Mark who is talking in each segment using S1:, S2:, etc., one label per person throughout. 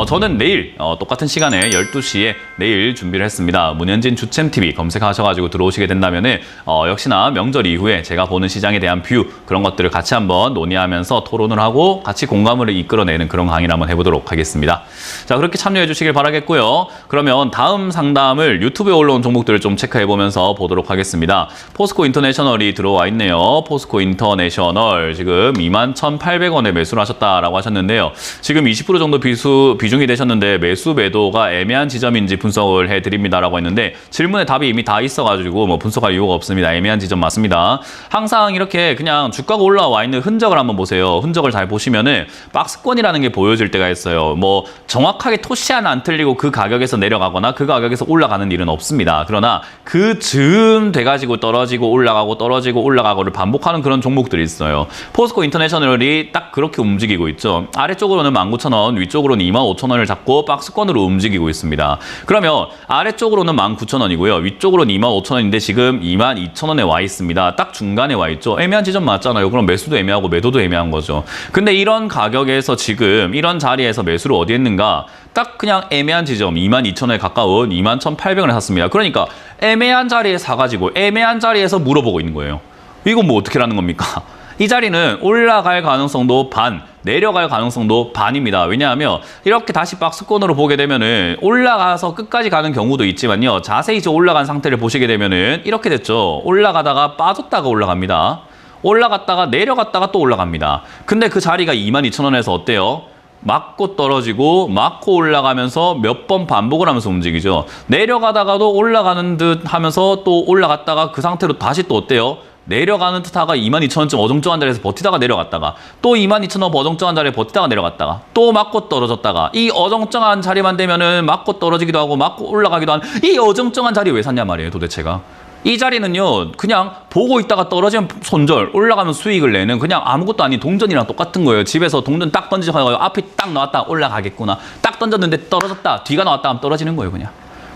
S1: 저는 내일 똑같은 시간에 12시에 내일 준비를 했습니다. 문현진 주챔TV 검색하셔가지고 들어오시게 된다면은 역시나 명절 이후에 제가 보는 시장에 대한 뷰 그런 것들을 같이 한번 논의하면서 토론을 하고 같이 공감을 이끌어내는 그런 강의를 한번 해보도록 하겠습니다. 자, 그렇게 참여해 주시길 바라겠고요. 그러면 다음 상담을 유튜브에 올라온 종목들을 좀 체크해보면서 보도록 하겠습니다. 포스코 인터내셔널이 들어와 있네요. 포스코 인터내셔널 지금 21,800원에 매수를 하셨다라고 하셨는데요. 지금 20% 정도 비중이 되셨는데 매수 매도가 애매한 지점인지 분석을 해드립니다라고 했는데 질문에 답이 이미 다 있어가지고 뭐 분석할 이유가 없습니다. 애매한 지점 맞습니다. 항상 이렇게 그냥 주가가 올라와 있는 흔적을 한번 보세요. 흔적을 잘 보시면은 박스권이라는 게 보여질 때가 있어요. 뭐 정확하게 토시 하나 안 틀리고 그 가격에서 내려가거나 그 가격에서 올라가는 일은 없습니다. 그러나 그 즈음 돼가지고 떨어지고 올라가고 떨어지고 올라가고를 반복하는 그런 종목들이 있어요. 포스코 인터내셔널이 딱 그렇게 움직이고 있죠. 아래쪽으로는 19,000원, 위쪽으로는 25,000원을 잡고 박스권으로 움직이고 있습니다. 그러면 아래쪽으로는 19,000원이고요. 위쪽으로는 25,000원인데 지금 22,000원에 와 있습니다. 딱 중간에 와 있죠. 애매한 지점 맞잖아요. 그럼 매수도 애매하고 매도도 애매한 거죠. 근데 이런 가격에서 지금 이런 자리에서 매수를 어디 했는가? 딱 그냥 애매한 지점 22,000원에 가까운 21,800원에 샀습니다. 그러니까 애매한 자리에 사가지고 애매한 자리에서 물어보고 있는 거예요. 이건 뭐 어떻게 하는 겁니까? 이 자리는 올라갈 가능성도 반, 내려갈 가능성도 반입니다. 왜냐하면 이렇게 다시 박스권으로 보게 되면은 올라가서 끝까지 가는 경우도 있지만요. 자세히 올라간 상태를 보시게 되면은 이렇게 됐죠. 올라가다가 빠졌다가 올라갑니다. 올라갔다가 내려갔다가 또 올라갑니다. 근데 그 자리가 22,000원에서 어때요? 맞고 떨어지고 맞고 올라가면서 몇 번 반복을 하면서 움직이죠. 내려가다가도 올라가는 듯 하면서 또 올라갔다가 그 상태로 다시 또 어때요? 내려가는 듯 하가 22,000원쯤 어정쩡한 자리에서 버티다가 내려갔다가 또 22,000원 어정쩡한 자리에 버티다가 내려갔다가 또 맞고 떨어졌다가 이 어정쩡한 자리만 되면은 맞고 떨어지기도 하고 맞고 올라가기도 하는 이 어정쩡한 자리 왜 샀냐 말이에요 도대체가. 이 자리는요 그냥 보고 있다가 떨어지면 손절 올라가면 수익을 내는 그냥 아무것도 아닌 동전이랑 똑같은 거예요. 집에서 동전 딱 던지고 앞이 딱 나왔다 올라가겠구나 딱 던졌는데 떨어졌다 뒤가 나왔다 하면 떨어지는 거예요 그냥.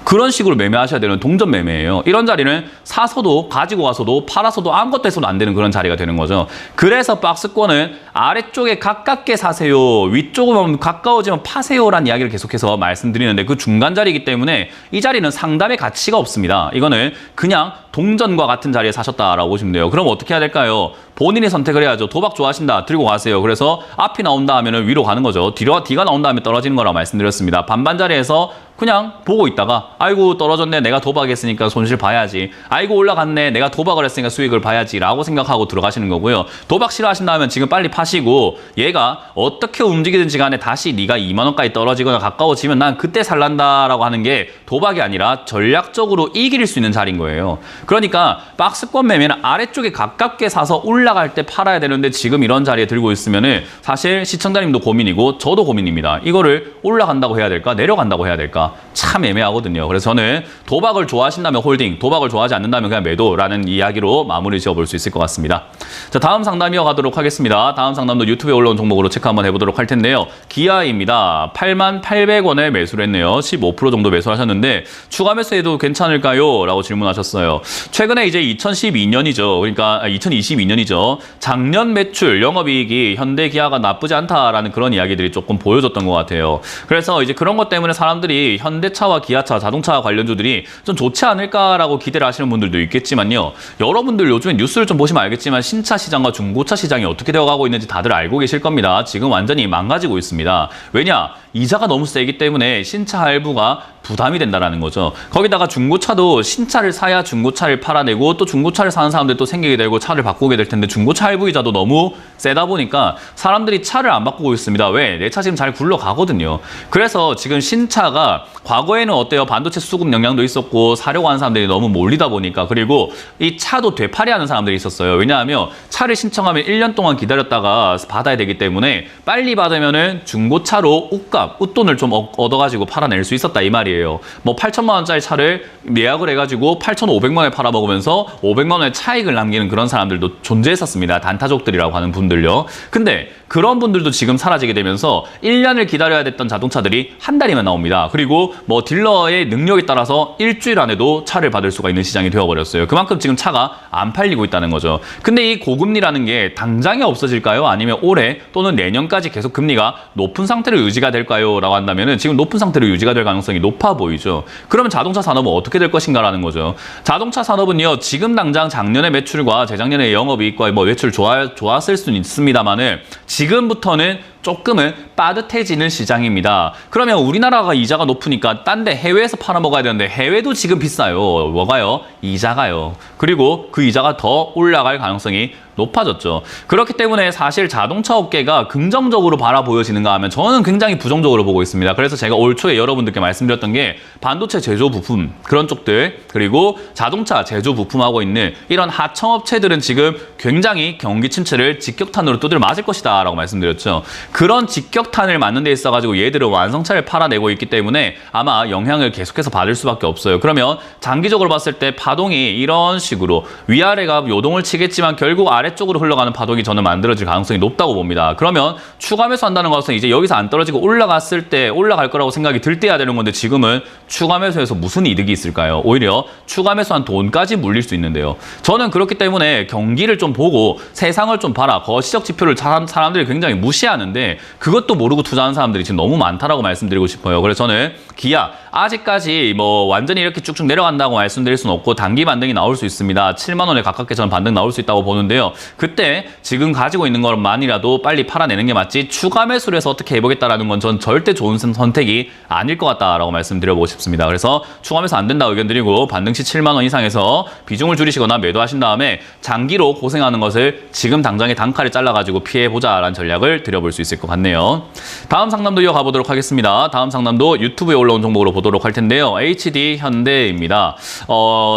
S1: 그런 식으로 매매하셔야 되는 동전 매매예요. 이런 자리는 사서도 가지고 가서도 팔아서도 아무것도 해서도 안 되는 그런 자리가 되는 거죠. 그래서 박스권은 아래쪽에 가깝게 사세요. 위쪽으로 가까워지면 파세요라는 이야기를 계속해서 말씀드리는데 그 중간 자리이기 때문에 이 자리는 상담의 가치가 없습니다. 이거는 그냥 동전과 같은 자리에 사셨다라고 보시면 돼요. 그럼 어떻게 해야 될까요? 본인이 선택을 해야죠. 도박 좋아하신다. 들고 가세요. 그래서 앞이 나온다 하면은 위로 가는 거죠. 뒤가 나온다 하면 떨어지는 거라고 말씀드렸습니다. 반반 자리에서 그냥 보고 있다가 아이고 떨어졌네. 내가 도박했으니까 손실 봐야지. 아이고 올라갔네. 내가 도박을 했으니까 수익을 봐야지. 라고 생각하고 들어가시는 거고요. 도박 싫어하신다 하면 지금 빨리 파시고 얘가 어떻게 움직이든지 간에 다시 네가 2만 원까지 떨어지거나 가까워지면 난 그때 살란다라고 하는 게 도박이 아니라 전략적으로 이길 수 있는 자리인 거예요. 그러니까 박스권 매매는 아래쪽에 가깝게 사서 올라갈 때 팔아야 되는데 지금 이런 자리에 들고 있으면은 사실 시청자님도 고민이고 저도 고민입니다. 이거를 올라간다고 해야 될까? 내려간다고 해야 될까? 참 애매하거든요. 그래서 저는 도박을 좋아하신다면 홀딩, 도박을 좋아하지 않는다면 그냥 매도라는 이야기로 마무리 지어볼 수 있을 것 같습니다. 자, 다음 상담 이어가도록 하겠습니다. 다음 상담도 유튜브에 올라온 종목으로 체크 한번 해보도록 할 텐데요. 기아입니다. 88,800원에 매수를 했네요. 15% 정도 매수를 하셨는데 추가 매수해도 괜찮을까요? 라고 질문하셨어요. 최근에 이제 2012년이죠. 그러니까 2022년이죠. 작년 매출, 영업이익이 현대기아가 나쁘지 않다라는 그런 이야기들이 조금 보여줬던 것 같아요. 그래서 이제 그런 것 때문에 사람들이 현대차와 기아차, 자동차 관련주들이 좀 좋지 않을까라고 기대를 하시는 분들도 있겠지만요. 여러분들 요즘에 뉴스를 좀 보시면 알겠지만 신차 시장과 중고차 시장이 어떻게 되어가고 있는지 다들 알고 계실 겁니다. 지금 완전히 망가지고 있습니다. 왜냐? 이자가 너무 세기 때문에 신차 할부가 부담이 된다는 거죠. 거기다가 중고차도 신차를 사야 중고차를 팔아내고 또 중고차를 사는 사람들이 또 생기게 되고 차를 바꾸게 될 텐데 중고차 할부이자도 너무 세다 보니까 사람들이 차를 안 바꾸고 있습니다. 왜? 내 차 지금 잘 굴러가거든요. 그래서 지금 신차가 과거에는 어때요? 반도체 수급 영향도 있었고 사려고 하는 사람들이 너무 몰리다 보니까 그리고 이 차도 되팔이하는 사람들이 있었어요. 왜냐하면 차를 신청하면 1년 동안 기다렸다가 받아야 되기 때문에 빨리 받으면은 중고차로 웃돈을 좀 얻어가지고 팔아낼 수 있었다 이 말이에요. 뭐 8천만 원짜리 차를 예약을 해가지고 8,500만 원에 팔아먹으면서 500만 원의 차익을 남기는 그런 사람들도 유지했었습니다. 단타족들이라고 하는 분들요. 근데 그런 분들도 지금 사라지게 되면서 1년을 기다려야 됐던 자동차들이 한 달이면 나옵니다. 그리고 뭐 딜러의 능력에 따라서 일주일 안에도 차를 받을 수가 있는 시장이 되어버렸어요. 그만큼 지금 차가 안 팔리고 있다는 거죠. 근데 이 고금리라는 게 당장에 없어질까요? 아니면 올해 또는 내년까지 계속 금리가 높은 상태로 유지가 될까요? 라고 한다면은 지금 높은 상태로 유지가 될 가능성이 높아 보이죠. 그러면 자동차 산업은 어떻게 될 것인가라는 거죠. 자동차 산업은요, 지금 당장 작년의 매출과 재작년의 영업이익과 뭐 매출 좋았을 수는 있습니다만은 지금부터는 조금은 빠듯해지는 시장입니다. 그러면 우리나라가 이자가 높으니까 딴 데 해외에서 팔아먹어야 되는데 해외도 지금 비싸요. 뭐가요? 이자가요. 그리고 그 이자가 더 올라갈 가능성이 높아졌죠. 그렇기 때문에 사실 자동차 업계가 긍정적으로 바라보여지는가 하면 저는 굉장히 부정적으로 보고 있습니다. 그래서 제가 올 초에 여러분들께 말씀드렸던 게 반도체 제조 부품 그런 쪽들 그리고 자동차 제조 부품하고 있는 이런 하청업체들은 지금 굉장히 경기 침체를 직격탄으로 두드려 맞을 것이다 라고 말씀드렸죠. 그런 직격탄을 맞는 데 있어가지고 얘들은 완성차를 팔아내고 있기 때문에 아마 영향을 계속해서 받을 수밖에 없어요. 그러면 장기적으로 봤을 때 파동이 이런 식으로 위아래가 요동을 치겠지만 결국 아래쪽으로 흘러가는 파동이 저는 만들어질 가능성이 높다고 봅니다. 그러면 추가 매수한다는 것은 이제 여기서 안 떨어지고 올라갔을 때 올라갈 거라고 생각이 들 때야 되는 건데 지금은 추가 매수에서 무슨 이득이 있을까요? 오히려 추가 매수한 돈까지 물릴 수 있는데요. 저는 그렇기 때문에 경기를 좀 보고 세상을 좀 봐라. 거시적 지표를 사람들이 굉장히 무시하는데 그것도 모르고 투자하는 사람들이 지금 너무 많다라고 말씀드리고 싶어요. 그래서 저는 기아 아직까지 뭐 완전히 이렇게 쭉쭉 내려간다고 말씀드릴 수는 없고 단기 반등이 나올 수 있습니다. 7만 원에 가깝게 저는 반등 나올 수 있다고 보는데요. 그때 지금 가지고 있는 것만이라도 빨리 팔아내는 게 맞지 추가 매수를 해서 어떻게 해보겠다라는 건 전 절대 좋은 선택이 아닐 것 같다라고 말씀드려보고 싶습니다. 그래서 추가 매수 안 된다 의견 드리고 반등 시 7만 원 이상에서 비중을 줄이시거나 매도하신 다음에 장기로 고생하는 것을 지금 당장에 단칼에 잘라가지고 피해보자라는 전략을 드려볼 수 있을 것 같네요. 다음 상담도 이어가 보도록 하겠습니다. 다음 상담도 유튜브에 올라온 종목으로 보도록 할 텐데요. HD 현대입니다.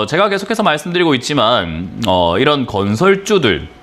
S1: 제가 계속해서 말씀드리고 있지만 이런 건설주들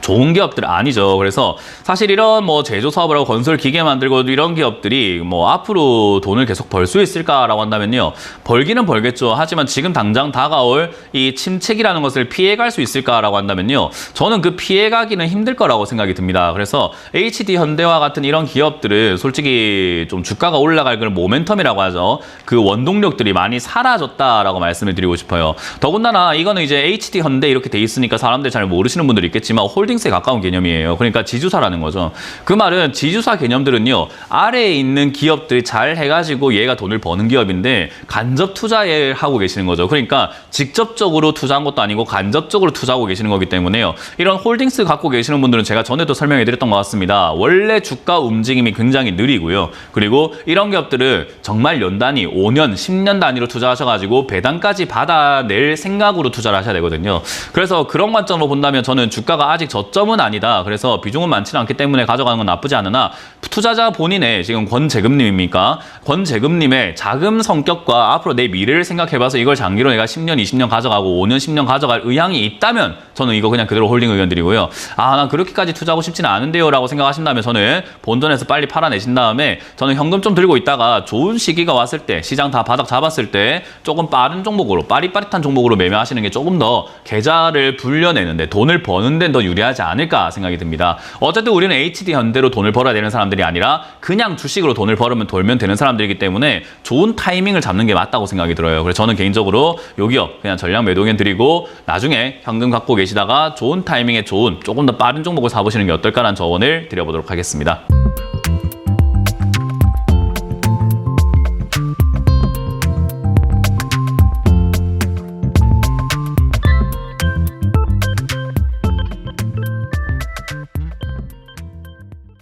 S1: 좋은 기업들 아니죠. 그래서 사실 이런 뭐 제조 사업을 하고 건설 기계 만들고 이런 기업들이 뭐 앞으로 돈을 계속 벌 수 있을까라고 한다면요. 벌기는 벌겠죠. 하지만 지금 당장 다가올 이 침체기라는 것을 피해갈 수 있을까라고 한다면요. 저는 그 피해가기는 힘들 거라고 생각이 듭니다. 그래서 HD 현대와 같은 이런 기업들은 솔직히 좀 주가가 올라갈 그런 모멘텀이라고 하죠. 그 원동력들이 많이 사라졌다라고 말씀을 드리고 싶어요. 더군다나 이거는 이제 HD 현대 이렇게 돼 있으니까 사람들 잘 모르시는 분들이 있겠지만 홀딩스에 가까운 개념이에요. 그러니까 지주사라는 거죠. 그 말은 지주사 개념들은요. 아래에 있는 기업들이 잘 해가지고 얘가 돈을 버는 기업인데 간접 투자에 하고 계시는 거죠. 그러니까 직접적으로 투자한 것도 아니고 간접적으로 투자하고 계시는 거기 때문에요. 이런 홀딩스 갖고 계시는 분들은 제가 전에도 설명해드렸던 것 같습니다. 원래 주가 움직임이 굉장히 느리고요. 그리고 이런 기업들은 정말 연 단위, 5년, 10년 단위로 투자하셔가지고 배당까지 받아낼 생각으로 투자를 하셔야 되거든요. 그래서 그런 관점으로 본다면 저는 주가가 아직 저점은 아니다. 그래서 비중은 많지는 않기 때문에 가져가는 건 나쁘지 않으나 투자자 본인의 지금 권재금님입니까? 권재금님의 자금 성격과 앞으로 내 미래를 생각해봐서 이걸 장기로 내가 10년, 20년 가져가고 5년, 10년 가져갈 의향이 있다면 저는 이거 그냥 그대로 홀딩 의견 드리고요. 난 그렇게까지 투자하고 싶지는 않은데요 라고 생각하신다면 저는 본전에서 빨리 팔아내신 다음에 저는 현금 좀 들고 있다가 좋은 시기가 왔을 때 시장 다 바닥 잡았을 때 조금 빠른 종목으로 빠릿빠릿한 종목으로 매매하시는 게 조금 더 계좌를 불려내는데 돈을 버는 데는 더 유리하지 않을까 생각이 듭니다. 어쨌든 우리는 HD 현대로 돈을 벌어야 되는 사람들이 아니라 그냥 주식으로 돈을 돌면 되는 사람들이기 때문에 좋은 타이밍을 잡는 게 맞다고 생각이 들어요. 그래서 저는 개인적으로 요 기업 그냥 전략 매도 의견 드리고 나중에 현금 갖고 계시다가 좋은 타이밍에 좋은 조금 더 빠른 종목을 사보시는 게 어떨까라는 조언을 드려보도록 하겠습니다.